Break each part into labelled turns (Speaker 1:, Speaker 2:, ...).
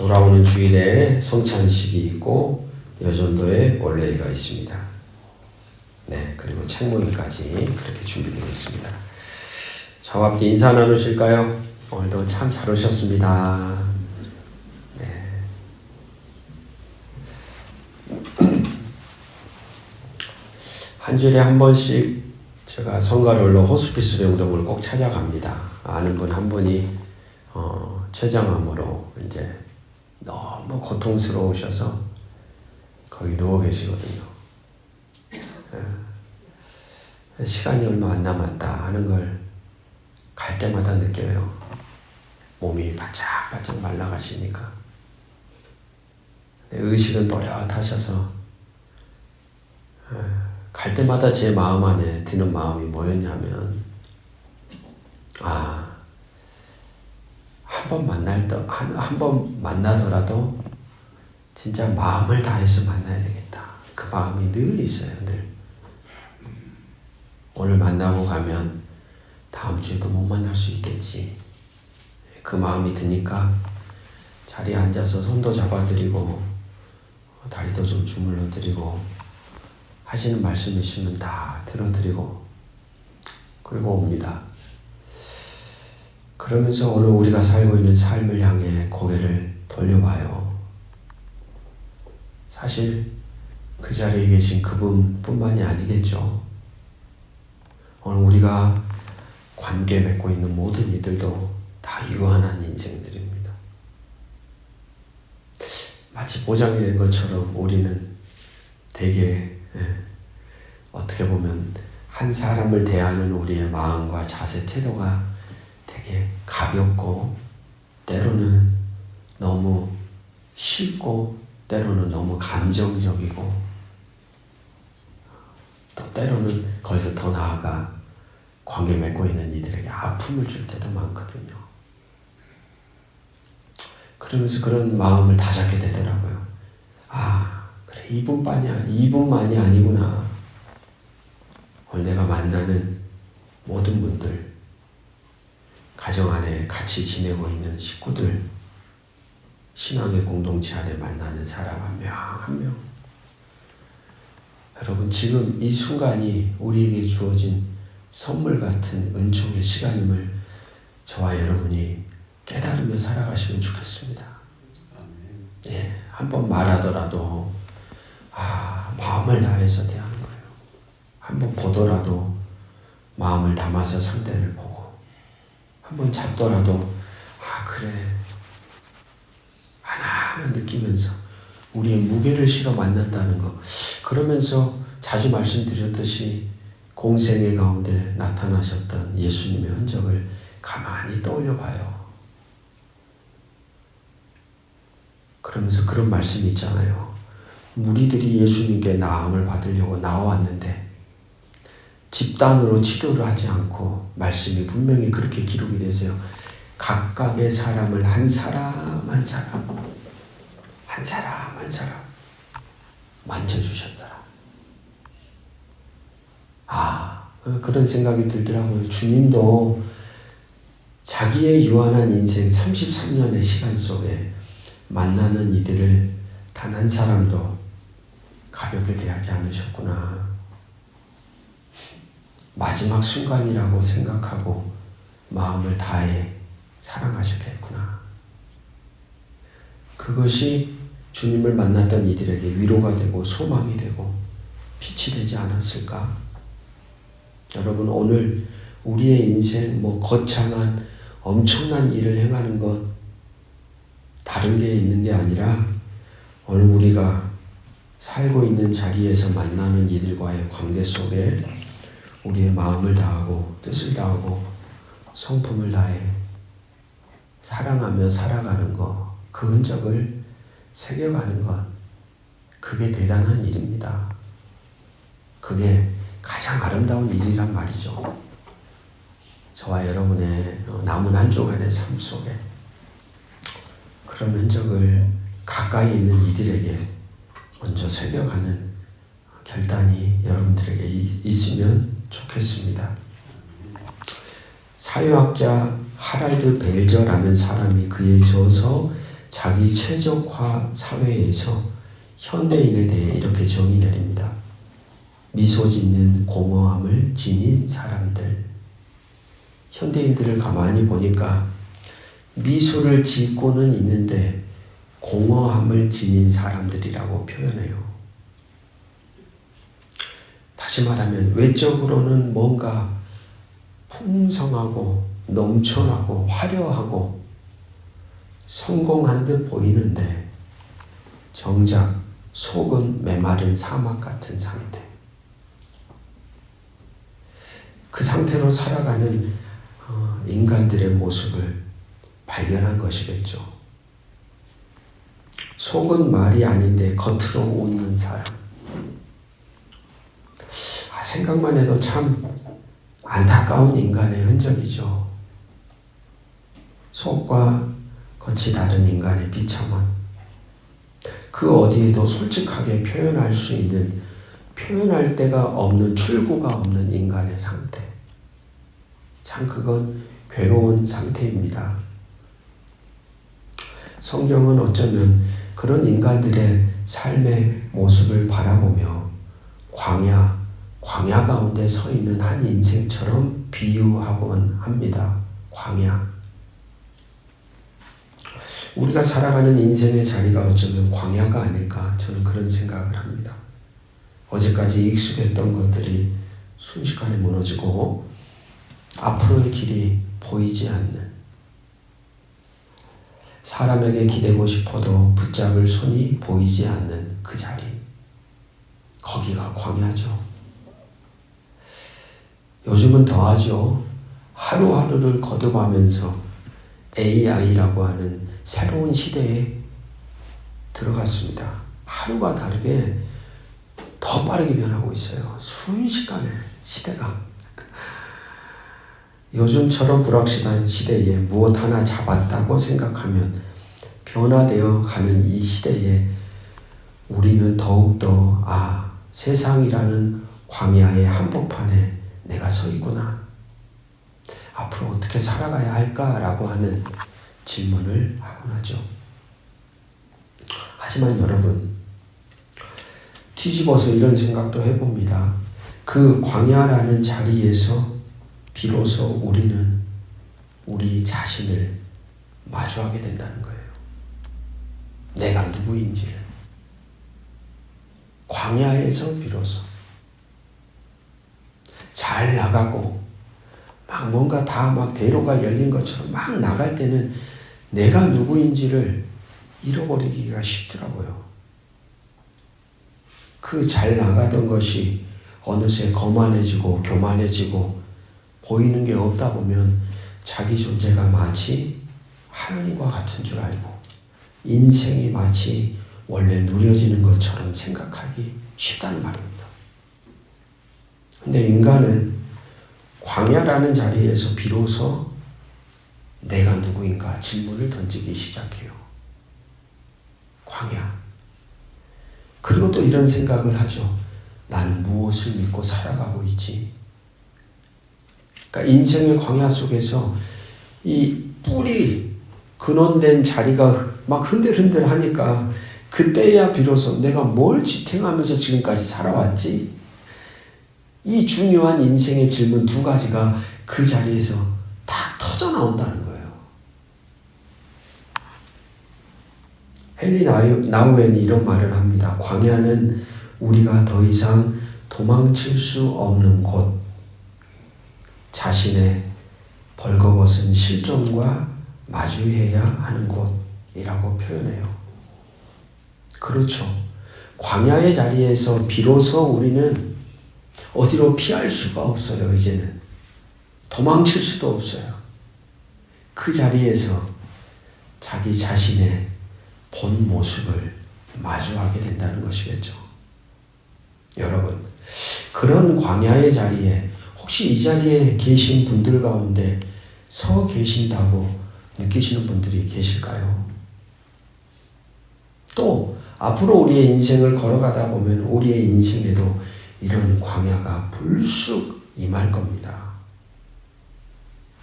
Speaker 1: 돌아오는 주일에 성찬식이 있고 여전도에 원래가 있습니다. 네, 그리고 책 모임까지 그렇게 준비되어 있습니다. 저와 함께 인사 나누실까요? 오늘도 참 잘 오셨습니다. 네. 한 주일에 한 번씩 제가 성가를로 호스피스 병동을 꼭 찾아갑니다. 아는 분 한 분이 췌장암으로 이제 너무 고통스러우셔서 거기 누워 계시거든요. 시간이 얼마 안 남았다 하는 걸 갈 때마다 느껴요. 몸이 바짝바짝 말라가시니까. 의식은 또렷하셔서 갈 때마다 제 마음 안에 드는 마음이 뭐였냐면 한 번 만나더라도 진짜 마음을 다해서 만나야 되겠다. 그 마음이 늘 있어요. 늘. 오늘 만나고 가면 다음 주에도 못 만날 수 있겠지. 그 마음이 드니까 자리에 앉아서 손도 잡아드리고 다리도 좀 주물러드리고 하시는 말씀이시면 다 들어드리고 그리고 옵니다. 그러면서 오늘 우리가 살고 있는 삶을 향해 고개를 돌려봐요. 사실 그 자리에 계신 그분뿐만이 아니겠죠. 오늘 우리가 관계 맺고 있는 모든 이들도 다 유한한 인생들입니다. 마치 보장이 된 것처럼 우리는 되게 어떻게 보면 한 사람을 대하는 우리의 마음과 자세, 태도가 되게 가볍고 때로는 너무 쉽고 때로는 너무 감정적이고 또 때로는 거기서 더 나아가 관계 맺고 있는 이들에게 아픔을 줄 때도 많거든요. 그러면서 그런 마음을 다잡게 되더라고요. 그래 이분만이 아니구나. 오늘 내가 만나는 모든 분들, 가정 안에 같이 지내고 있는 식구들, 신앙의 공동체 안에 만나는 사람 한 명 한 명. 여러분 지금 이 순간이 우리에게 주어진 선물 같은 은총의 시간임을 저와 여러분이 깨달으며 살아가시면 좋겠습니다. 예, 한번 말하더라도 마음을 다해서 대하는 거예요. 한번 보더라도 마음을 담아서 상대를 보고 한번 잡더라도 그래 하나하나 느끼면서 우리의 무게를 실어 만난다는 거. 그러면서 자주 말씀드렸듯이 공생애 가운데 나타나셨던 예수님의 흔적을 가만히 떠올려 봐요. 그러면서 그런 말씀이 있잖아요. 무리들이 예수님께 나음을 받으려고 나왔는데 집단으로 치료를 하지 않고 말씀이 분명히 그렇게 기록이 되세요. 각각의 사람을 한 사람 한 사람 만져주셨더라. 그런 생각이 들더라고요. 주님도 자기의 유한한 인생 33년의 시간 속에 만나는 이들을 단 한 사람도 가볍게 대하지 않으셨구나. 마지막 순간이라고 생각하고 마음을 다해 사랑하셨겠구나. 그것이 주님을 만났던 이들에게 위로가 되고 소망이 되고 빛이 되지 않았을까? 여러분 오늘 우리의 인생 거창한 엄청난 일을 행하는 것 다른 게 있는 게 아니라 오늘 우리가 살고 있는 자리에서 만나는 이들과의 관계 속에 우리의 마음을 다하고 뜻을 다하고 성품을 다해 사랑하며 살아가는 것, 그 흔적을 새겨가는 것, 그게 대단한 일입니다. 그게 가장 아름다운 일이란 말이죠. 저와 여러분의 남은 한 주간의 삶 속에 그런 흔적을 가까이 있는 이들에게 먼저 새겨가는 결단이 여러분들에게 있으면 좋겠습니다. 사회학자 하랄드 벨저라는 사람이 그의 저서 자기 최적화 사회에서 현대인에 대해 이렇게 정의 내립니다. 미소 짓는 공허함을 지닌 사람들. 현대인들을 가만히 보니까 미소를 짓고는 있는데 공허함을 지닌 사람들이라고 표현해요. 다시 말하면 외적으로는 뭔가 풍성하고 넘쳐나고 화려하고 성공한 듯 보이는데 정작 속은 메마른 사막 같은 상태. 그 상태로 살아가는 인간들의 모습을 발견한 것이겠죠. 속은 말이 아닌데 겉으로 웃는 사람. 생각만 해도 참 안타까운 인간의 흔적이죠. 속과 겉이 다른 인간의 비참함. 그 어디에도 솔직하게 표현할 수 있는, 표현할 데가 없는, 출구가 없는 인간의 상태. 참 그건 괴로운 상태입니다. 성경은 어쩌면 그런 인간들의 삶의 모습을 바라보며 광야 가운데 서 있는 한 인생처럼 비유하곤 합니다. 광야. 우리가 살아가는 인생의 자리가 어쩌면 광야가 아닐까, 저는 그런 생각을 합니다. 어제까지 익숙했던 것들이 순식간에 무너지고 앞으로의 길이 보이지 않는, 사람에게 기대고 싶어도 붙잡을 손이 보이지 않는 그 자리. 거기가 광야죠. 요즘은 더하죠. 하루하루를 거듭하면서 AI라고 하는 새로운 시대에 들어갔습니다. 하루가 다르게 더 빠르게 변하고 있어요. 순식간에 시대가. 요즘처럼 불확실한 시대에 무엇 하나 잡았다고 생각하면 변화되어 가는 이 시대에 우리는 더욱더 세상이라는 광야의 한복판에 내가 서 있구나. 앞으로 어떻게 살아가야 할까라고 하는 질문을 하곤 하죠. 하지만 여러분, 뒤집어서 이런 생각도 해봅니다. 그 광야라는 자리에서 비로소 우리는 우리 자신을 마주하게 된다는 거예요. 내가 누구인지를. 광야에서 비로소 잘 나가고 막 뭔가 다 막 대로가 열린 것처럼 막 나갈 때는 내가 누구인지를 잃어버리기가 쉽더라고요. 그 잘 나가던 것이 어느새 거만해지고 교만해지고 보이는 게 없다 보면 자기 존재가 마치 하나님과 같은 줄 알고 인생이 마치 원래 누려지는 것처럼 생각하기 쉽다는 말입니다. 근데 인간은 광야라는 자리에서 비로소 내가 누구인가 질문을 던지기 시작해요. 광야. 그리고 또 이런 생각을 하죠. 나는 무엇을 믿고 살아가고 있지? 그러니까 인생의 광야 속에서 이 뿌리 근원된 자리가 막 흔들흔들 하니까 그때야 비로소 내가 뭘 지탱하면서 지금까지 살아왔지? 이 중요한 인생의 질문 두 가지가 그 자리에서 다 터져 나온다는 거예요. 헨리 나우엔이 이런 말을 합니다. 광야는 우리가 더 이상 도망칠 수 없는 곳, 자신의 벌거벗은 실존과 마주해야 하는 곳이라고 표현해요. 그렇죠. 광야의 자리에서 비로소 우리는 어디로 피할 수가 없어요. 이제는 도망칠 수도 없어요. 그 자리에서 자기 자신의 본 모습을 마주하게 된다는 것이겠죠. 여러분, 그런 광야의 자리에 혹시 이 자리에 계신 분들 가운데 서 계신다고 느끼시는 분들이 계실까요? 또 앞으로 우리의 인생을 걸어가다 보면 우리의 인생에도 이런 광야가 불쑥 임할 겁니다.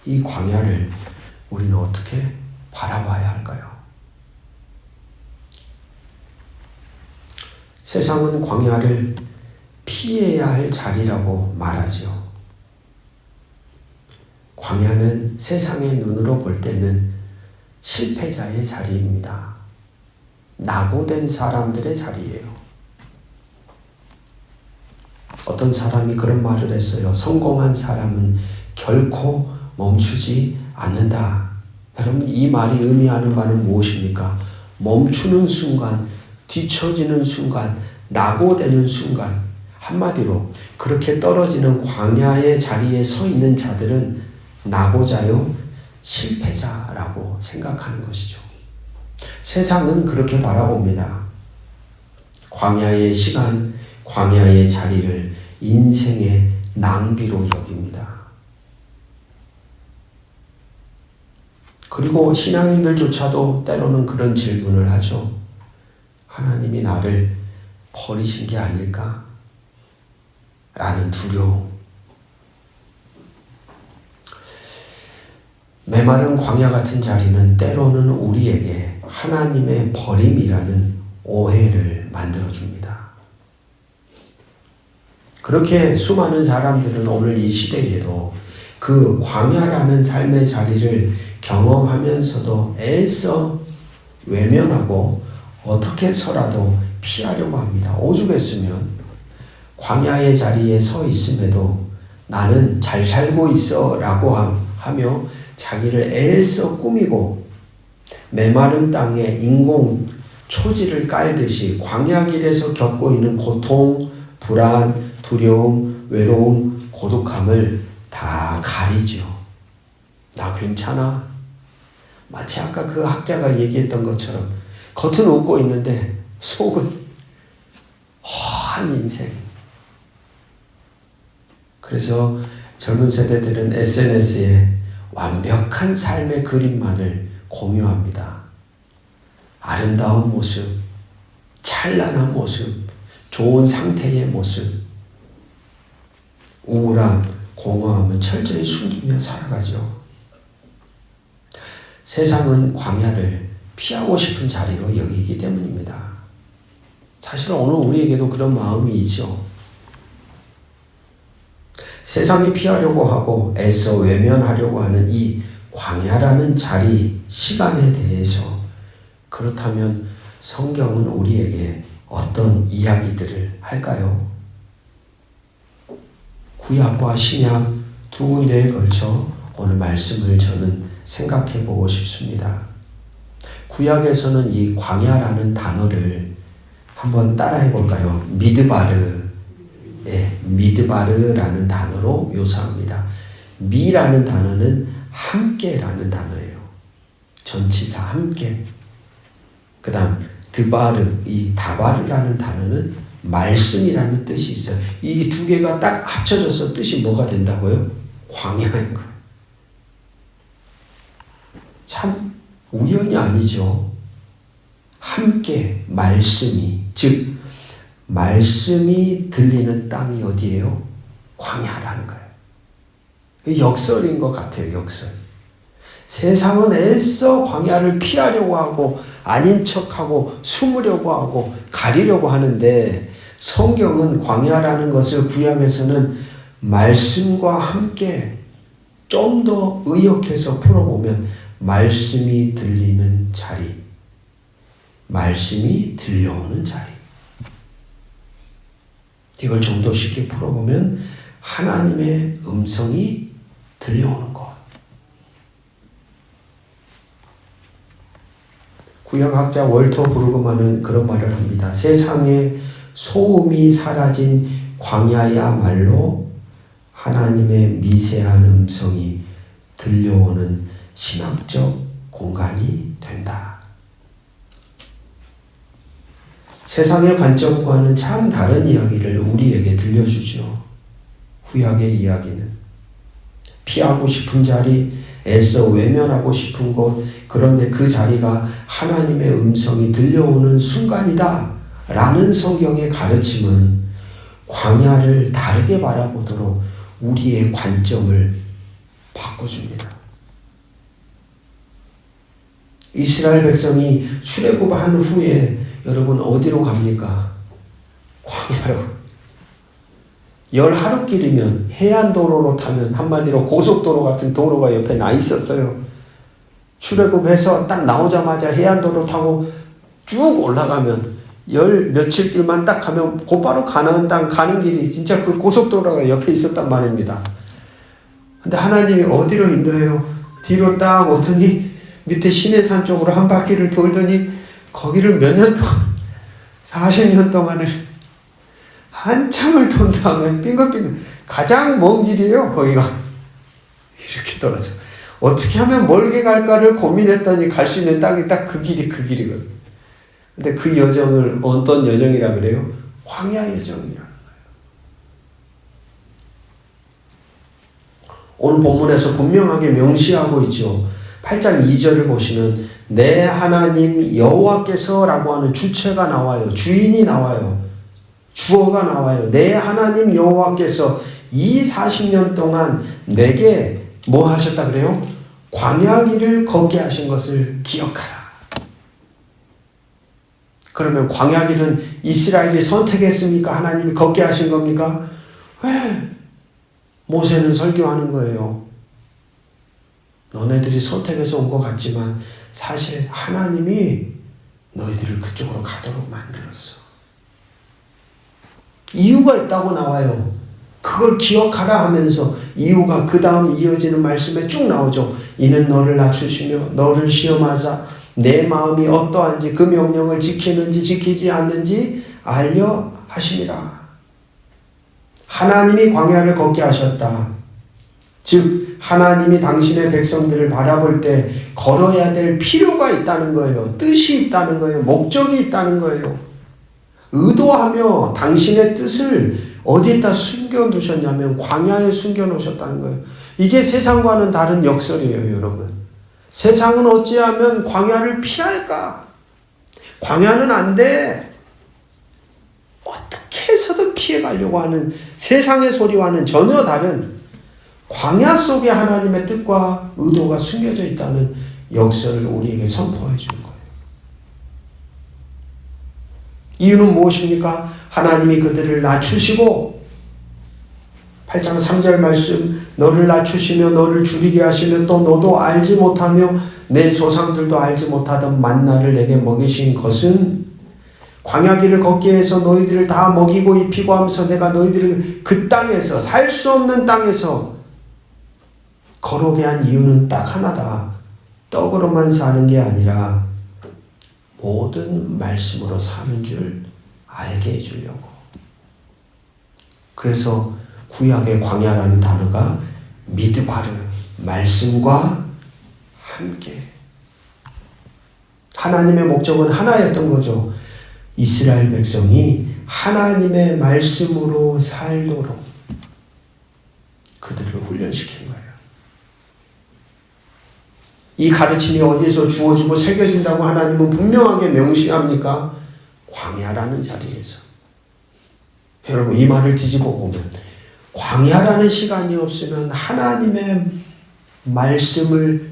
Speaker 1: 이 광야를 우리는 어떻게 바라봐야 할까요? 세상은 광야를 피해야 할 자리라고 말하지요. 광야는 세상의 눈으로 볼 때는 실패자의 자리입니다. 낙오된 사람들의 자리예요. 어떤 사람이 그런 말을 했어요. 성공한 사람은 결코 멈추지 않는다. 여러분, 이 말이 의미하는 바는 무엇입니까? 멈추는 순간, 뒤처지는 순간, 낙오되는 순간, 한마디로 그렇게 떨어지는 광야의 자리에 서 있는 자들은 낙오자요, 실패자라고 생각하는 것이죠. 세상은 그렇게 바라봅니다. 광야의 시간, 광야의 자리를 인생의 낭비로 여깁니다. 그리고 신앙인들조차도 때로는 그런 질문을 하죠. 하나님이 나를 버리신 게 아닐까? 라는 두려움. 메마른 광야 같은 자리는 때로는 우리에게 하나님의 버림이라는 오해를 만들어줍니다. 그렇게 수많은 사람들은 오늘 이 시대에도 그 광야라는 삶의 자리를 경험하면서도 애써 외면하고 어떻게 해서라도 피하려고 합니다. 오죽했으면 광야의 자리에 서 있음에도 나는 잘 살고 있어 라고 하며 자기를 애써 꾸미고 메마른 땅에 인공 초지를 깔듯이 광야길에서 겪고 있는 고통, 불안, 두려움, 외로움, 고독함을 다 가리죠. 나 괜찮아. 마치 아까 그 학자가 얘기했던 것처럼 겉은 웃고 있는데 속은 허한 인생. 그래서 젊은 세대들은 SNS에 완벽한 삶의 그림만을 공유합니다. 아름다운 모습, 찬란한 모습, 좋은 상태의 모습, 우울함, 공허함은 철저히 숨기며 살아가죠. 세상은 광야를 피하고 싶은 자리로 여기기 때문입니다. 사실 오늘 우리에게도 그런 마음이 있죠. 세상이 피하려고 하고 애써 외면하려고 하는 이 광야라는 자리, 시간에 대해서 그렇다면 성경은 우리에게 어떤 이야기들을 할까요? 구약과 신약 두 군데에 걸쳐 오늘 말씀을 저는 생각해 보고 싶습니다. 구약에서는 이 광야라는 단어를 한번 따라해 볼까요? 미드바르. 미드바르라는 단어로 묘사합니다. 미라는 단어는 함께라는 단어예요. 전치사 함께. 그 다음 드바르, 이 다바르라는 단어는 말씀이라는 뜻이 있어요. 이 두 개가 딱 합쳐져서 뜻이 뭐가 된다고요? 광야인 거예요. 참 우연이 아니죠. 함께 말씀이, 즉 말씀이 들리는 땅이 어디예요? 광야라는 거예요. 역설인 것 같아요. 역설. 세상은 애써 광야를 피하려고 하고 아닌 척하고 숨으려고 하고 가리려고 하는데 성경은 광야라는 것을 구약에서는 말씀과 함께 좀 더 의역해서 풀어보면 말씀이 들리는 자리, 말씀이 들려오는 자리. 이걸 좀 더 쉽게 풀어보면 하나님의 음성이 들려오는 것. 구약학자 월터 브루그만은 그런 말을 합니다. 세상에 소음이 사라진 광야야말로 하나님의 미세한 음성이 들려오는 신학적 공간이 된다. 세상의 관점과는 참 다른 이야기를 우리에게 들려주죠. 구약의 이야기는 피하고 싶은 자리, 애써 외면하고 싶은 곳, 그런데 그 자리가 하나님의 음성이 들려오는 순간이다 라는 성경의 가르침은 광야를 다르게 바라보도록 우리의 관점을 바꿔줍니다. 이스라엘 백성이 출애굽한 후에 여러분 어디로 갑니까? 광야로 10하루길이면 해안도로로 타면 한마디로 고속도로 같은 도로가 옆에 나 있었어요. 출애굽해서 딱 나오자마자 해안도로 타고 쭉 올라가면 며칠 길만 딱 가면 곧바로 가나안 땅 가는 길이 진짜 그 고속도로가 옆에 있었단 말입니다. 근데 하나님이 어디로 인도해요? 뒤로 딱 오더니 밑에 시내산 쪽으로 한 바퀴를 돌더니 거기를 몇 년 동안 40년 동안을 한참을 돈 다음에 빙글빙글 가장 먼 길이에요. 거기가 이렇게 돌아서 어떻게 하면 멀게 갈까를 고민했더니 갈 수 있는 땅이 딱 그 길이거든. 근데 그 여정을 어떤 여정이라 그래요? 광야 여정이라는 거예요. 오늘 본문에서 분명하게 명시하고 있죠. 8장 2절을 보시면 내 하나님 여호와께서 라고 하는 주체가 나와요. 주인이 나와요. 주어가 나와요. 내 하나님 여호와께서 이 40년 동안 내게 뭐 하셨다 그래요? 광야 길을 걷게 하신 것을 기억하라. 그러면 광야 길은 이스라엘이 선택했습니까? 하나님이 걷게 하신 겁니까? 왜? 모세는 설교하는 거예요. 너네들이 선택해서 온 것 같지만 사실 하나님이 너희들을 그쪽으로 가도록 만들었어. 이유가 있다고 나와요. 그걸 기억하라 하면서 이유가 그 다음 이어지는 말씀에 쭉 나오죠. 이는 너를 낮추시며 너를 시험하사 내 마음이 어떠한지 그 명령을 지키는지 지키지 않는지 알려 하심이라. 하나님이 광야를 걷게 하셨다. 즉 하나님이 당신의 백성들을 바라볼 때 걸어야 될 필요가 있다는 거예요. 뜻이 있다는 거예요. 목적이 있다는 거예요. 의도하며 당신의 뜻을 어디에다 숨겨두셨냐면 광야에 숨겨놓으셨다는 거예요. 이게 세상과는 다른 역설이에요, 여러분. 세상은 어찌하면 광야를 피할까? 광야는 안 돼. 어떻게 해서든 피해가려고 하는 세상의 소리와는 전혀 다른 광야 속에 하나님의 뜻과 의도가 숨겨져 있다는 역설을 우리에게 선포해 준 거예요. 이유는 무엇입니까? 하나님이 그들을 낮추시고 8장 3절 말씀 너를 낮추시며 너를 줄이게 하시며 또 너도 알지 못하며 내 조상들도 알지 못하던 만나를 내게 먹이신 것은 광야 길을 걷게 해서 너희들을 다 먹이고 입히고 하면서 내가 너희들을 그 땅에서 살 수 없는 땅에서 걸어오게 한 이유는 딱 하나다. 떡으로만 사는 게 아니라 모든 말씀으로 사는 줄 알게 해주려고. 그래서 구약의 광야라는 단어가 미드바르, 말씀과 함께. 하나님의 목적은 하나였던 거죠. 이스라엘 백성이 하나님의 말씀으로 살도록 그들을 훈련시킨 거예요. 이 가르침이 어디에서 주어지고 새겨진다고 하나님은 분명하게 명시합니까? 광야라는 자리에서. 여러분 이 말을 뒤집어 보면 광야라는 시간이 없으면 하나님의 말씀을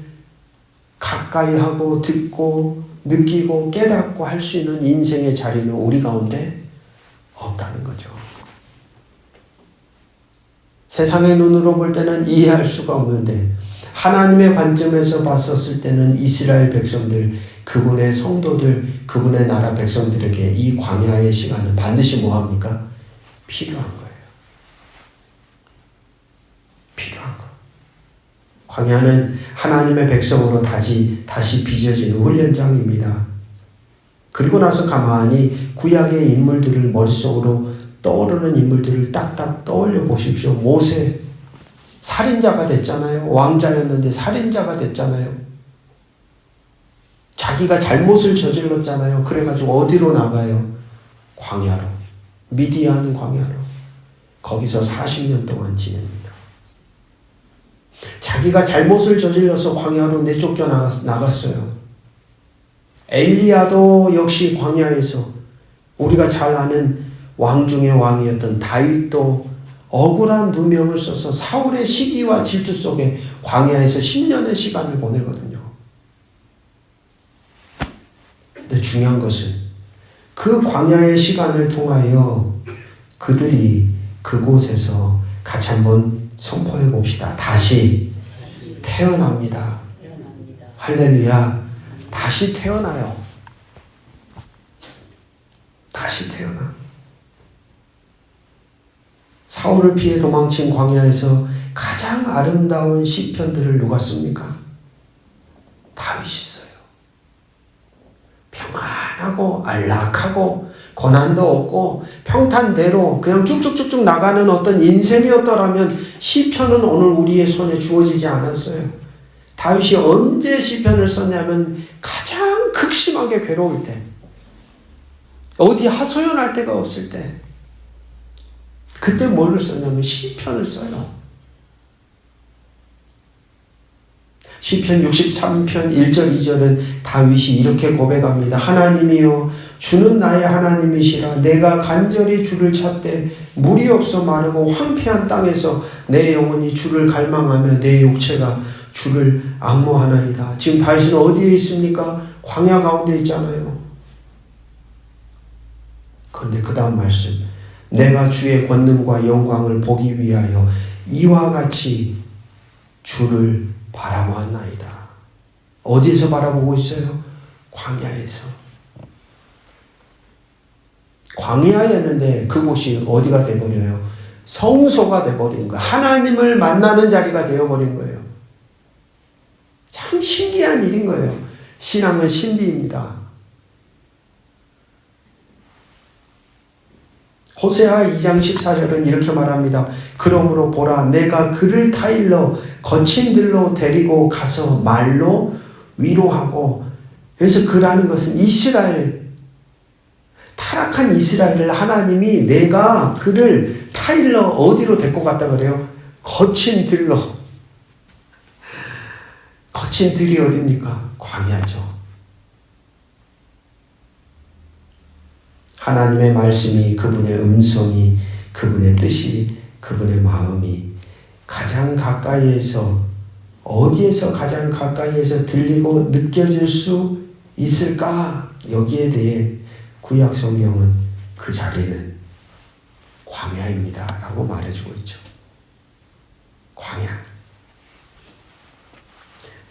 Speaker 1: 가까이 하고 듣고 느끼고 깨닫고 할 수 있는 인생의 자리는 우리 가운데 없다는 거죠. 세상의 눈으로 볼 때는 이해할 수가 없는데 하나님의 관점에서 봤었을 때는 이스라엘 백성들, 그분의 성도들, 그분의 나라 백성들에게 이 광야의 시간은 반드시 뭐합니까? 필요한 거예요. 필요한 거. 광야는 하나님의 백성으로 다시 빚어지는 훈련장입니다. 그리고 나서 가만히 구약의 인물들을 머릿속으로 떠오르는 인물들을 딱딱 떠올려 보십시오. 모세, 살인자가 됐잖아요. 왕자였는데 살인자가 됐잖아요. 자기가 잘못을 저질렀잖아요. 그래가지고 어디로 나가요? 광야로. 미디안 광야로. 거기서 40년 동안 지냅니다. 자기가 잘못을 저질러서 광야로 내쫓겨 나갔어요. 엘리야도 역시 광야에서 우리가 잘 아는 왕 중의 왕이었던 다윗도 억울한 누명을 써서 사울의 시기와 질투 속에 광야에서 10년의 시간을 보내거든요. 근데 중요한 것은 그 광야의 시간을 통하여 그들이 그곳에서 같이 한번 선포해 봅시다. 다시 태어납니다. 할렐루야. 다시 태어나요. 다시 태어나. 사울을 피해 도망친 광야에서 가장 아름다운 시편들을 누가 씁니까? 다윗이 써요. 평안하고 안락하고 고난도 없고 평탄대로 그냥 쭉쭉쭉쭉 나가는 어떤 인생이었더라면 시편은 오늘 우리의 손에 주어지지 않았어요. 다윗이 언제 시편을 썼냐면 가장 극심하게 괴로울 때, 어디 하소연할 데가 없을 때, 그때 뭘 썼냐면 시편을 써요. 시편 63편 1절 2절은 다윗이 이렇게 고백합니다. 하나님이여 주는 나의 하나님이시라. 내가 간절히 주를 찾되 물이 없어 마르고 황폐한 땅에서 내 영혼이 주를 갈망하며 내 육체가 주를 앙모하나이다. 지금 다윗은 어디에 있습니까? 광야 가운데 있잖아요. 그런데 그 다음 말씀, 내가 주의 권능과 영광을 보기 위하여 이와 같이 주를 바라보았나이다. 어디에서 바라보고 있어요? 광야에서. 광야였는데 그곳이 어디가 돼버려요? 성소가 돼버린 거예요. 하나님을 만나는 자리가 되어버린 거예요. 참 신기한 일인 거예요. 신앙은 신비입니다. 호세아 2장 14절은 이렇게 말합니다. 그러므로 보라, 내가 그를 타일러 거친 들로 데리고 가서 말로 위로하고. 그래서 그라는 것은 이스라엘, 타락한 이스라엘을 하나님이 내가 그를 타일러 어디로 데리고 갔다 그래요? 거친 들로. 거친 들이 어딥니까? 광야죠. 하나님의 말씀이, 그분의 음성이, 그분의 뜻이, 그분의 마음이 가장 가까이에서, 어디에서 가장 가까이에서 들리고 느껴질 수 있을까? 여기에 대해 구약 성경은 그 자리는 광야입니다 라고 말해주고 있죠. 광야.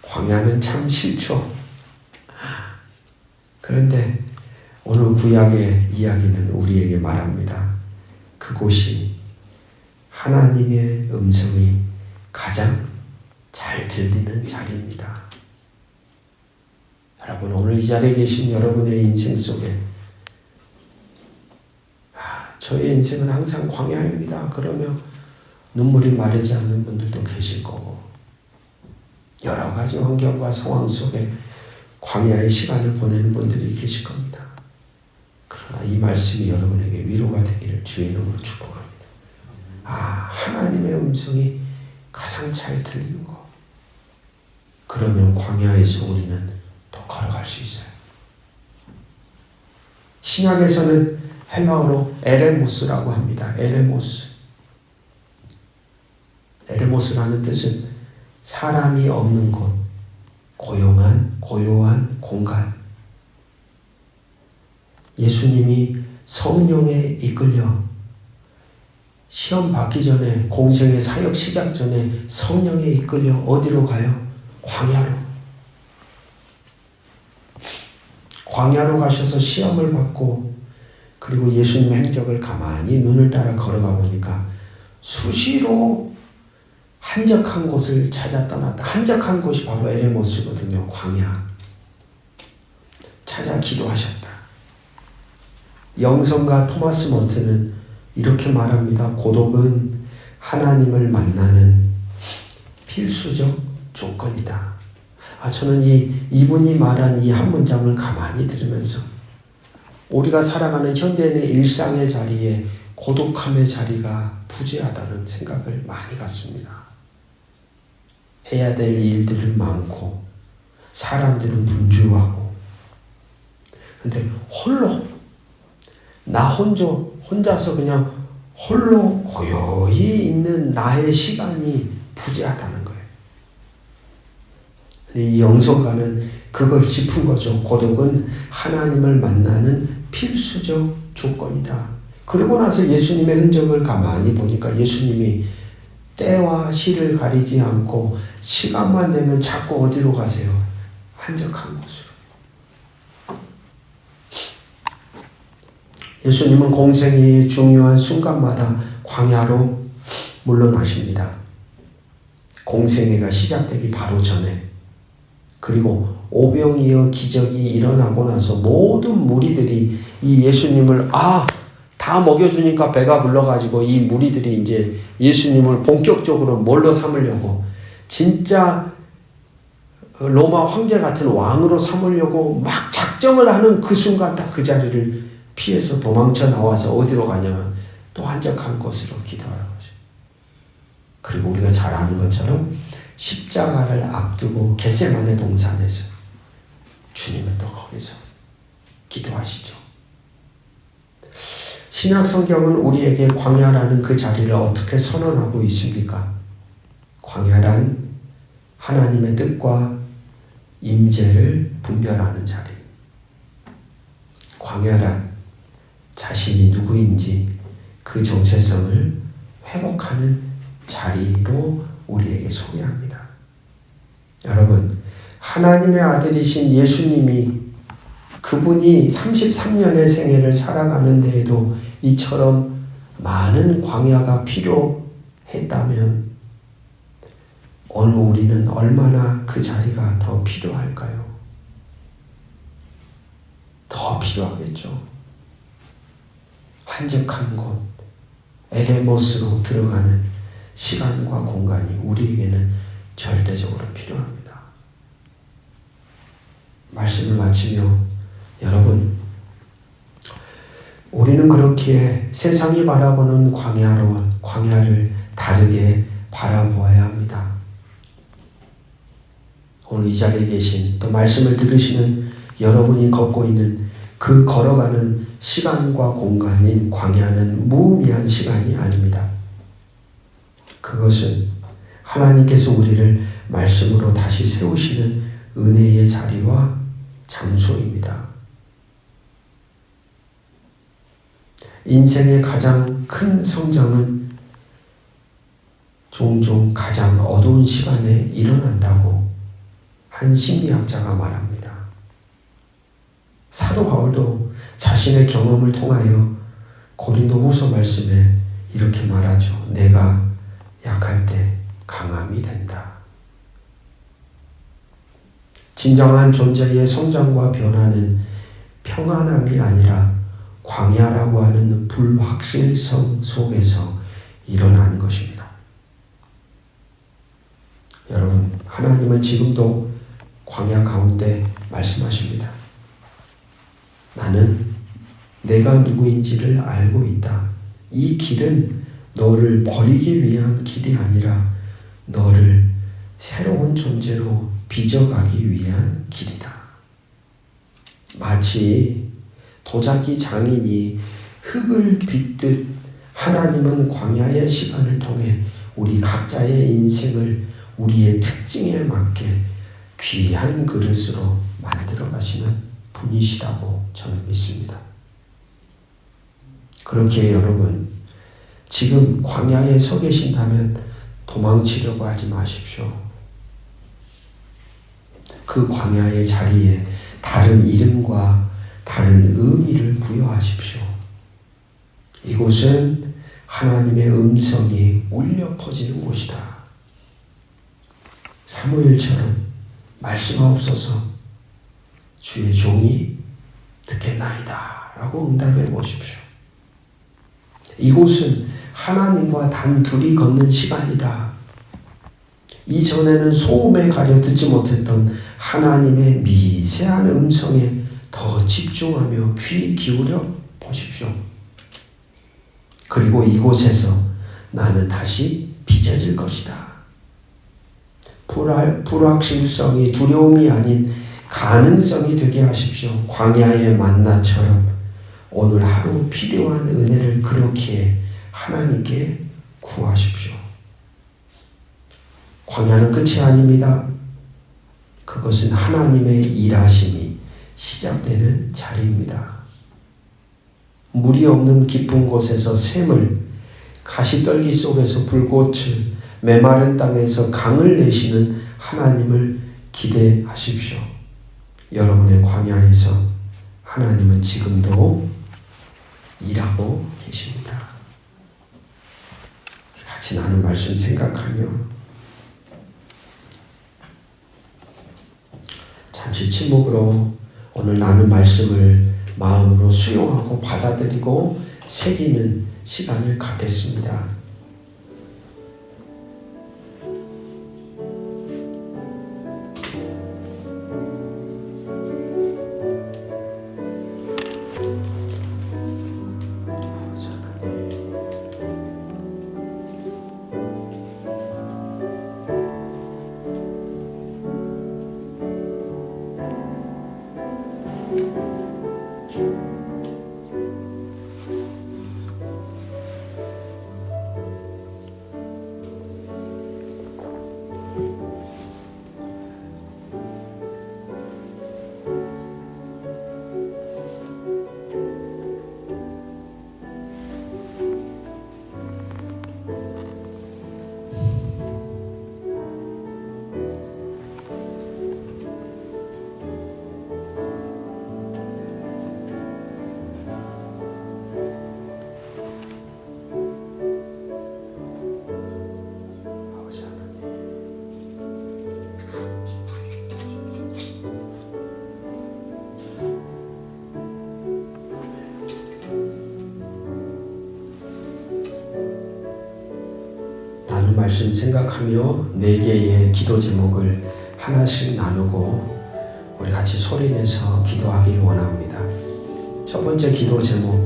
Speaker 1: 광야는 참 싫죠. 그런데 오늘 구약의 이야기는 우리에게 말합니다. 그곳이 하나님의 음성이 가장 잘 들리는 자리입니다. 여러분, 오늘 이 자리에 계신 여러분의 인생 속에 저의 인생은 항상 광야입니다. 그러면 눈물이 마르지 않는 분들도 계실 거고, 여러 가지 환경과 상황 속에 광야의 시간을 보내는 분들이 계실 겁니다. 그러나 이 말씀이 여러분에게 위로가 되기를 주의 이름으로 축복합니다. 하나님의 음성이 가장 잘 들리는 거. 그러면 광야에서 우리는 더 걸어갈 수 있어요. 신약에서는 헬라어로 에레모스라고 합니다. 에레모스. 에레모스라는 뜻은 사람이 없는 곳, 고요한 공간. 예수님이 성령에 이끌려 시험 받기 전에, 공생의 사역 시작 전에 성령에 이끌려 어디로 가요? 광야로. 광야로 가셔서 시험을 받고, 그리고 예수님의 행적을 가만히 눈을 따라 걸어가 보니까 수시로 한적한 곳을 찾아 떠났다. 한적한 곳이 바로 에레모스거든요. 광야. 찾아 기도하셨다. 영성가 토마스 먼트는 이렇게 말합니다. 고독은 하나님을 만나는 필수적 조건이다. 저는 이분이 말한 이 한 문장을 가만히 들으면서 우리가 살아가는 현대인의 일상의 자리에 고독함의 자리가 부재하다는 생각을 많이 갖습니다. 해야 될 일들은 많고 사람들은 분주하고, 근데 나 혼자서 그냥 홀로 고요히 있는 나의 시간이 부재하다는 거예요. 근데 이 영성가는 그걸 짚은 거죠. 고독은 하나님을 만나는 필수적 조건이다. 그러고 나서 예수님의 흔적을 가만히 보니까 예수님이 때와 시를 가리지 않고 시간만 되면 자꾸 어디로 가세요? 한적한 곳으로. 예수님은 공생의 중요한 순간마다 광야로 물러나십니다. 공생애가 시작되기 바로 전에, 그리고 오병이어 기적이 일어나고 나서 모든 무리들이 이 예수님을 다 먹여주니까 배가 불러가지고 이 무리들이 이제 예수님을 본격적으로 뭘로 삼으려고, 진짜 로마 황제 같은 왕으로 삼으려고 막 작정을 하는 그 순간 딱 그 자리를 피해서 도망쳐 나와서 어디로 가냐면 또 한적한 곳으로 기도하는 거죠. 그리고 우리가 잘 아는 것처럼 십자가를 앞두고 겟세마네 동산에서 주님은 또 거기서 기도하시죠. 신약 성경은 우리에게 광야라는 그 자리를 어떻게 선언하고 있습니까? 광야란 하나님의 뜻과 임재를 분별하는 자리. 광야란 자신이 누구인지 그 정체성을 회복하는 자리로 우리에게 소개합니다. 여러분, 하나님의 아들이신 예수님이 그분이 33년의 생애를 살아가는 데에도 이처럼 많은 광야가 필요했다면 오늘 우리는 얼마나 그 자리가 더 필요할까요? 더 필요하겠죠. 한적한 곳, 에레모스로 들어가는 시간과 공간이 우리에게는 절대적으로 필요합니다. 말씀을 마치며 여러분, 우리는 그렇게 세상이 바라보는 광야를 다르게 바라보아야 합니다. 오늘 이 자리에 계신, 또 말씀을 들으시는 여러분이 걷고 있는 그 걸어가는 시간과 공간인 광야는 무의미한 시간이 아닙니다. 그것은 하나님께서 우리를 말씀으로 다시 세우시는 은혜의 자리와 장소입니다. 인생의 가장 큰 성장은 종종 가장 어두운 시간에 일어난다고 한 심리학자가 말합니다. 사도 바울도 자신의 경험을 통하여 고린도후서 말씀에 이렇게 말하죠. 내가 약할 때 강함이 된다. 진정한 존재의 성장과 변화는 평안함이 아니라 광야라고 하는 불확실성 속에서 일어나는 것입니다. 여러분, 하나님은 지금도 광야 가운데 말씀하십니다. 나는 내가 누구인지를 알고 있다. 이 길은 너를 버리기 위한 길이 아니라 너를 새로운 존재로 빚어가기 위한 길이다. 마치 도자기 장인이 흙을 빚듯 하나님은 광야의 시간을 통해 우리 각자의 인생을 우리의 특징에 맞게 귀한 그릇으로 만들어 가시는 분이시라고 저는 믿습니다. 그렇기에 여러분, 지금 광야에 서 계신다면 도망치려고 하지 마십시오. 그 광야의 자리에 다른 이름과 다른 의미를 부여하십시오. 이곳은 하나님의 음성이 울려 퍼지는 곳이다. 사무엘처럼 말씀하옵소서 주의 종이 듣겠나이다 라고 응답해 보십시오. 이곳은 하나님과 단 둘이 걷는 시간이다. 이전에는 소음에 가려 듣지 못했던 하나님의 미세한 음성에 더 집중하며 귀 기울여 보십시오. 그리고 이곳에서 나는 다시 빚어질 것이다. 불확실성이 두려움이 아닌 가능성이 되게 하십시오. 광야의 만나처럼 오늘 하루 필요한 은혜를 그렇게 하나님께 구하십시오. 광야는 끝이 아닙니다. 그것은 하나님의 일하심이 시작되는 자리입니다. 물이 없는 깊은 곳에서 샘을, 가시떨기 속에서 불꽃을, 메마른 땅에서 강을 내시는 하나님을 기대하십시오. 여러분의 광야에서 하나님은 지금도 일하고 계십니다. 같이 나눈 말씀 생각하며 잠시 침묵으로 오늘 나눈 말씀을 마음으로 수용하고 받아들이고 새기는 시간을 갖겠습니다. 말씀 생각하며 4개의 기도 제목을 하나씩 나누고 우리 같이 소리내서 기도하길 원합니다. 첫 번째 기도 제목,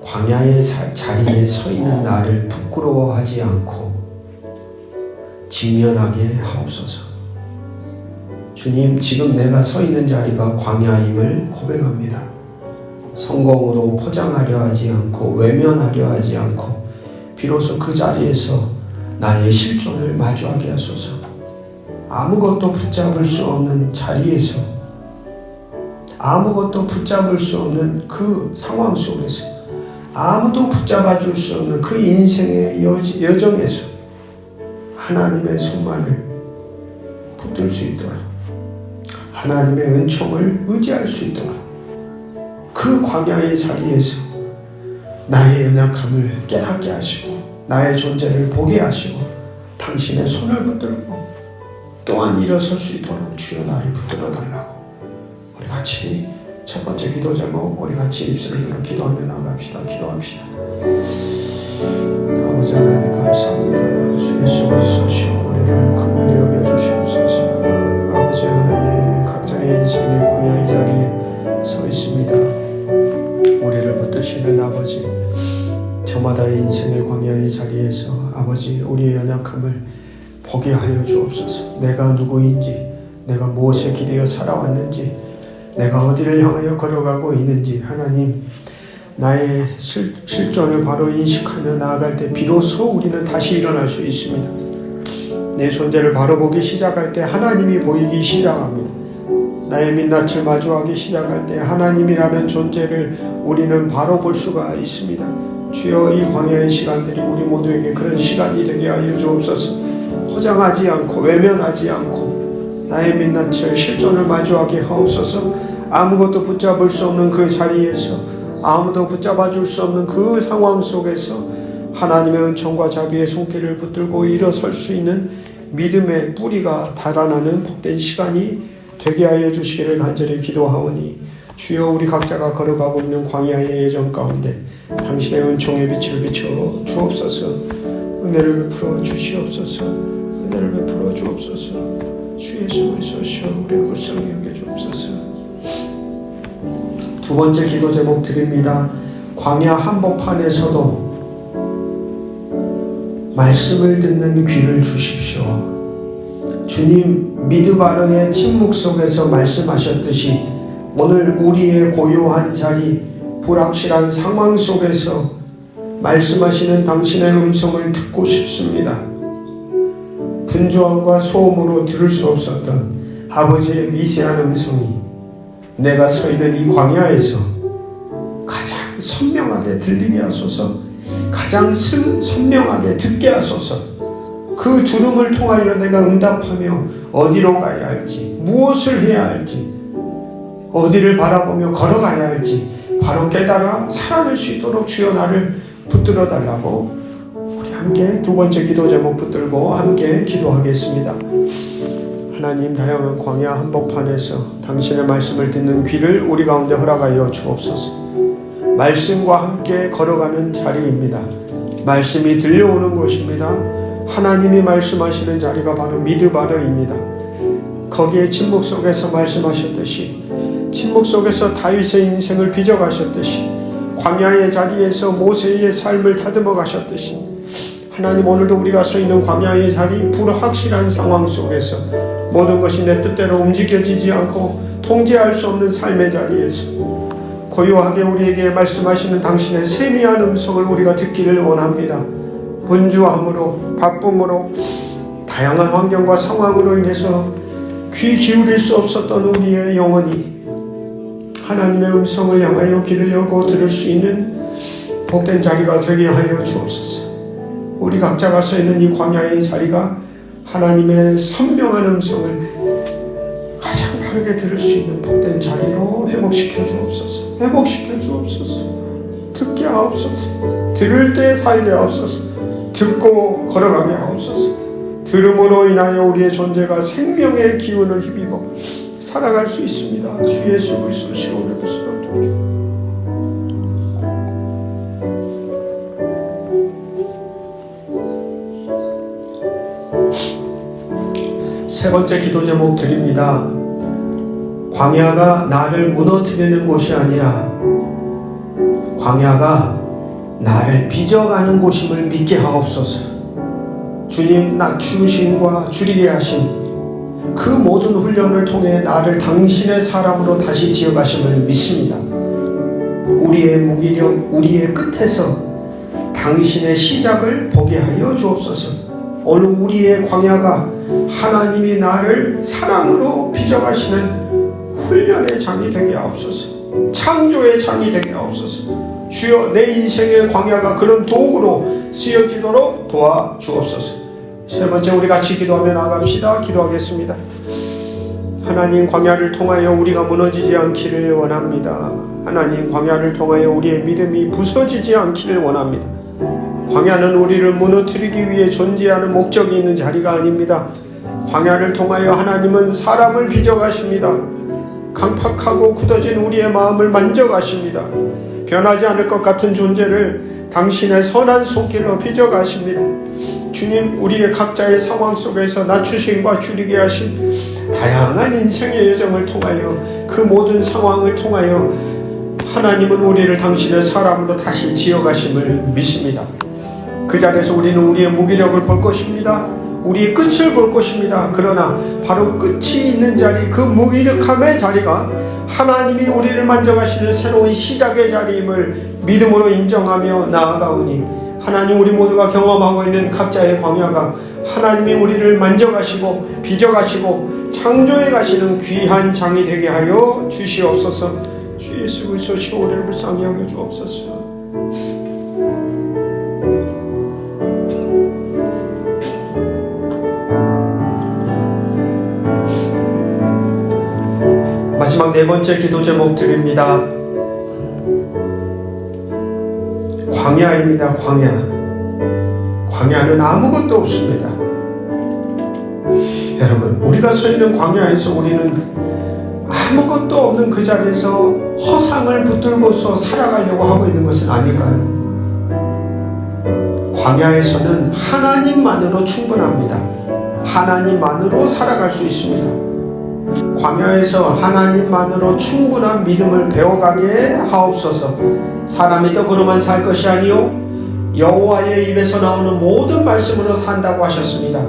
Speaker 1: 광야의 자리에 서 있는 나를 부끄러워하지 않고 직면하게 하옵소서. 주님, 지금 내가 서 있는 자리가 광야임을 고백합니다. 성공으로 포장하려 하지 않고 외면하려 하지 않고 비로소 그 자리에서 나의 실존을 마주하게 하소서. 아무것도 붙잡을 수 없는 자리에서, 아무것도 붙잡을 수 없는 그 상황 속에서, 아무도 붙잡아 줄 수 없는 그 인생의 여정에서 하나님의 손만을 붙들 수 있도록, 하나님의 은총을 의지할 수 있도록, 그 광야의 자리에서 나의 연약함을 깨닫게 하시고 나의 존재를 보게 하시고 당신의 손을 붙들고 또한 일어설 수 있도록 주여 나를 붙들어 달라고. 우리 같이 첫 번째 기도 제목, 우리 같이 입술을 열어 기도하며 나갑시다. 기도합시다. 아버지 하나님 감사합니다. 주 예수 그리스도시여 우리를 긍휼히 여겨주시옵소서. 아버지 하나님, 각자의 인생의 광야의 자리에 서 있습니다. 우리를 붙드시는 아버지, 저마다의 인생의 광야의 자리에서 아버지 우리의 연약함을 보게 하여 주옵소서. 내가 누구인지, 내가 무엇에 기대어 살아왔는지, 내가 어디를 향하여 걸어가고 있는지, 하나님 나의 실존을 바로 인식하며 나아갈 때 비로소 우리는 다시 일어날 수 있습니다. 내 존재를 바로 보기 시작할 때 하나님이 보이기 시작합니다. 나의 민낯을 마주하기 시작할 때 하나님이라는 존재를 우리는 바로 볼 수가 있습니다. 주여, 이 광야의 시간들이 우리 모두에게 그런 시간이 되게 하여 주옵소서. 포장하지 않고 외면하지 않고 나의 민낯을 실존을 마주하게 하옵소서. 아무것도 붙잡을 수 없는 그 자리에서, 아무도 붙잡아 줄 수 없는 그 상황 속에서 하나님의 은총과 자비의 손길을 붙들고 일어설 수 있는 믿음의 뿌리가 달아나는 복된 시간이 되게 하여 주시기를 간절히 기도하오니, 주여 우리 각자가 걸어가고 있는 광야의 예정 가운데 당신의 은총의 빛을 비춰 주옵소서. 은혜를 베풀어 주시옵소서. 은혜를 베풀어 주옵소서. 주 예수 그리스도시여 우리를 불쌍히 여겨 주옵소서. 두 번째 기도 제목 드립니다. 광야 한복판에서도 말씀을 듣는 귀를 주십시오. 주님, 미드바르의 침묵 속에서 말씀하셨듯이 오늘 우리의 고요한 자리, 불확실한 상황 속에서 말씀하시는 당신의 음성을 듣고 싶습니다.
Speaker 2: 분주함과 소음으로 들을 수 없었던 아버지의 미세한 음성이 내가 서 있는 이 광야에서 가장 선명하게 들리게 하소서. 가장 선명하게 듣게 하소서. 그 두름을 통하여 내가 응답하며 어디로 가야 할지, 무엇을 해야 할지, 어디를 바라보며 걸어가야 할지 바로 깨달아 살아낼 수 있도록 주여 나를 붙들어 달라고 우리 함께 두 번째 기도 제목 붙들고 함께 기도하겠습니다. 하나님, 다양한 광야 한복판에서 당신의 말씀을 듣는 귀를 우리 가운데 허락하여 주옵소서. 말씀과 함께 걸어가는 자리입니다. 말씀이 들려오는 곳입니다. 하나님이 말씀하시는 자리가 바로 미드바르입니다. 거기에 침묵 속에서 말씀하셨듯이, 침묵 속에서 다윗의 인생을 빚어가셨듯이, 광야의 자리에서 모세의 삶을 다듬어 가셨듯이, 하나님, 오늘도 우리가 서 있는 광야의 자리, 불확실한 상황 속에서 모든 것이 내 뜻대로 움직여지지 않고 통제할 수 없는 삶의 자리에서 고요하게 우리에게 말씀하시는 당신의 세미한 음성을 우리가 듣기를 원합니다. 분주함으로, 바쁨으로, 다양한 환경과 상황으로 인해서 귀 기울일 수 없었던 우리의 영혼이 하나님의 음성을 향하여 귀를 열고 들을 수 있는 복된 자리가 되게 하여 주옵소서. 우리 각자가 서 있는 이 광야의 자리가 하나님의 선명한 음성을 가장 바르게 들을 수 있는 복된 자리로 회복시켜 주옵소서. 회복시켜 주옵소서. 듣게 하옵소서. 들을 때 살게 하옵소서. 듣고 걸어가게 하옵소서. 들음으로 인하여 우리의 존재가 생명의 기운을 힘입어 살아갈 수 있습니다. 주 예수 그리스도 시온의 구스로 세 번째 기도 제목 드립니다. 광야가 나를 무너뜨리는 곳이 아니라 광야가 나를 빚어가는 곳임을 믿게 하옵소서. 주님, 낮추심과 줄이게 하심, 그 모든 훈련을 통해 나를 당신의 사람으로 다시 지어가심을 믿습니다. 우리의 무기력, 우리의 끝에서 당신의 시작을 보게 하여 주옵소서. 오늘 우리의 광야가 하나님이 나를 사랑으로 빚어가시는 훈련의 장이 되게 하옵소서. 창조의 장이 되게 하옵소서. 주여, 내 인생의 광야가 그런 도구로 쓰여지도록 도와주옵소서. 세 번째, 우리 같이 기도하며 나갑시다. 기도하겠습니다. 하나님, 광야를 통하여 우리가 무너지지 않기를 원합니다. 하나님, 광야를 통하여 우리의 믿음이 부서지지 않기를 원합니다. 광야는 우리를 무너뜨리기 위해 존재하는 목적이 있는 자리가 아닙니다. 광야를 통하여 하나님은 사람을 빚어가십니다. 강팍하고 굳어진 우리의 마음을 만져가십니다. 변하지 않을 것 같은 존재를 당신의 선한 손길로 빚어가십니다. 주님, 우리의 각자의 상황 속에서 낮추심과 줄이게 하신 다양한 인생의 여정을 통하여, 그 모든 상황을 통하여 하나님은 우리를 당신의 사람으로 다시 지어가심을 믿습니다. 그 자리에서 우리는 우리의 무기력을 볼 것입니다. 우리의 끝을 볼 것입니다. 그러나 바로 끝이 있는 자리, 그 무기력함의 자리가 하나님이 우리를 만져가시는 새로운 시작의 자리임을 믿음으로 인정하며 나아가오니, 하나님, 우리 모두가 경험하고 있는 각자의 광야가 하나님이 우리를 만져가시고 빚어가시고 창조해 가시는 귀한 장이 되게 하여 주시옵소서. 주 예수 그리스도 시오를 불쌍히 여겨 주옵소서. 마지막 네 번째 기도 제목 드립니다. 광야입니다. 광야는 아무것도 없습니다. 여러분, 우리가 서 있는 광야에서 우리는 아무것도 없는 그 자리에서 허상을 붙들고서 살아가려고 하고 있는 것은 아닐까요? 광야에서는 하나님만으로 충분합니다. 하나님만으로 살아갈 수 있습니다. 광야에서 하나님만으로 충분한 믿음을 배워가게 하옵소서. 사람이 떡으로만 살 것이 아니요 여호와의 입에서 나오는 모든 말씀으로 산다고 하셨습니다.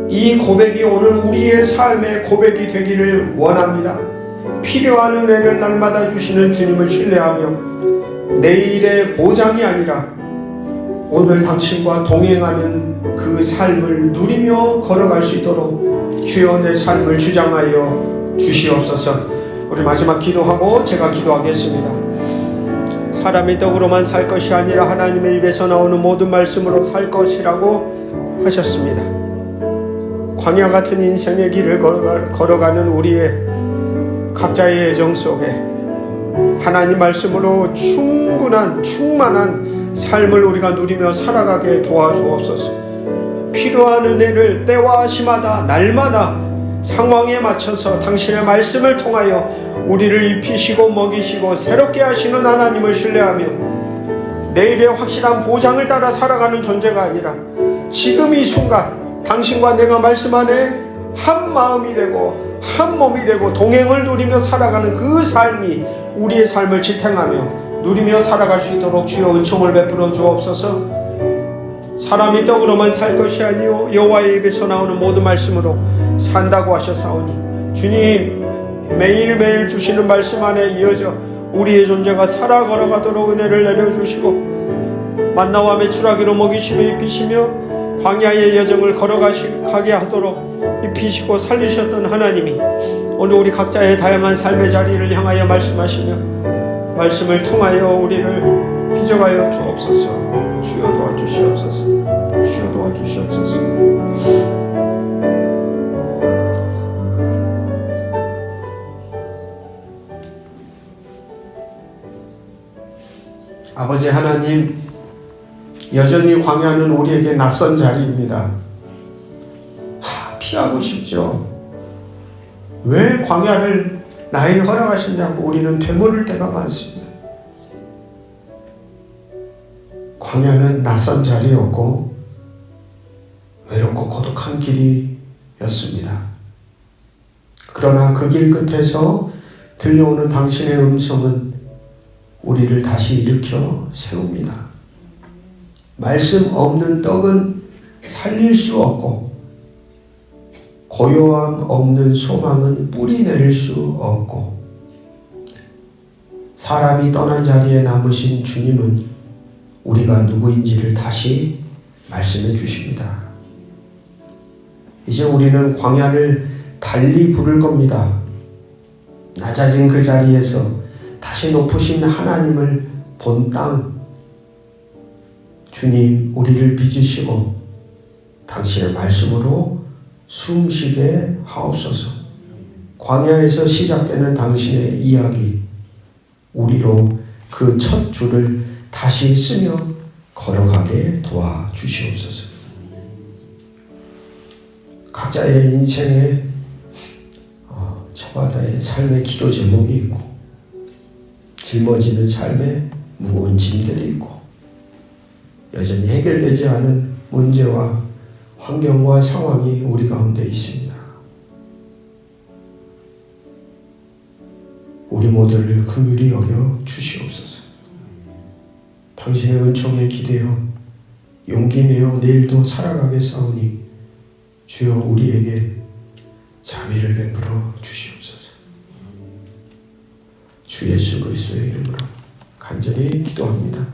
Speaker 2: 이 고백이 오늘 우리의 삶의 고백이 되기를 원합니다. 필요한 은혜를 날마다 주시는 주님을 신뢰하며 내일의 보장이 아니라 오늘 당신과 동행하는 그 삶을 누리며 걸어갈 수 있도록 주여 내 삶을 주장하여 주시옵소서. 우리 마지막 기도하고 제가 기도하겠습니다. 사람이 떡으로만 살 것이 아니라 하나님의 입에서 나오는 모든 말씀으로 살 것이라고 하셨습니다. 광야 같은 인생의 길을 걸어가는 우리의 각자의 예정 속에 하나님 말씀으로 충만한 삶을 우리가 누리며 살아가게 도와주옵소서. 필요한 은혜를 때와 시마다 날마다 상황에 맞춰서 당신의 말씀을 통하여 우리를 입히시고 먹이시고 새롭게 하시는 하나님을 신뢰하며 내일의 확실한 보장을 따라 살아가는 존재가 아니라 지금 이 순간 당신과 내가 말씀 안에 한 마음이 되고 한 몸이 되고 동행을 누리며 살아가는 그 삶이 우리의 삶을 지탱하며 누리며 살아갈 수 있도록 주여 은총을 베풀어 주옵소서. 사람이 떡으로만 살 것이 아니요 여호와의 입에서 나오는 모든 말씀으로 산다고 하셨사오니 주님 매일매일 주시는 말씀 안에 이어져 우리의 존재가 살아 걸어가도록 은혜를 내려주시고 만나와 메추라기로 먹이시며 입히시며 광야의 여정을 걸어가게 하도록 입히시고 살리셨던 하나님이 오늘 우리 각자의 다양한 삶의 자리를 향하여 말씀하시며 말씀을 통하여 우리를 빚어가여 주옵소서. 주여 도와주시옵소서. 주여 도와주시옵소서. 아버지 하나님, 여전히 광야는 우리에게 낯선 자리입니다. 피하고 싶죠. 왜 광야를 나에게 허락하시냐고 우리는 되물을 때가 많습니다. 광야는 낯선 자리였고 외롭고 고독한 길이었습니다. 그러나 그 길 끝에서 들려오는 당신의 음성은 우리를 다시 일으켜 세웁니다. 말씀 없는 떡은 살릴 수 없고 고요함 없는 소망은 뿌리 내릴 수 없고 사람이 떠난 자리에 남으신 주님은 우리가 누구인지를 다시 말씀해 주십니다. 이제 우리는 광야를 달리 부를 겁니다. 낮아진 그 자리에서 다시 높으신 하나님을 본 땅, 주님 우리를 빚으시고 당신의 말씀으로 숨쉬게 하옵소서. 광야에서 시작되는 당신의 이야기, 우리로 그 첫 줄을 다시 쓰며 걸어가게 도와주시옵소서. 각자의 인생에 저마다의 삶의 기도 제목이 있고 짊어지는 삶에 무거운 짐들이 있고 여전히 해결되지 않은 문제와 환경과 상황이 우리 가운데 있습니다. 우리 모두를 긍휼히 여겨 주시옵소서. 당신의 은총에 기대어 용기 내어 내일도 살아가겠사오니 주여 우리에게 자비를 베풀어 주시옵소서. 주 예수 그리스도의 이름으로 간절히 기도합니다.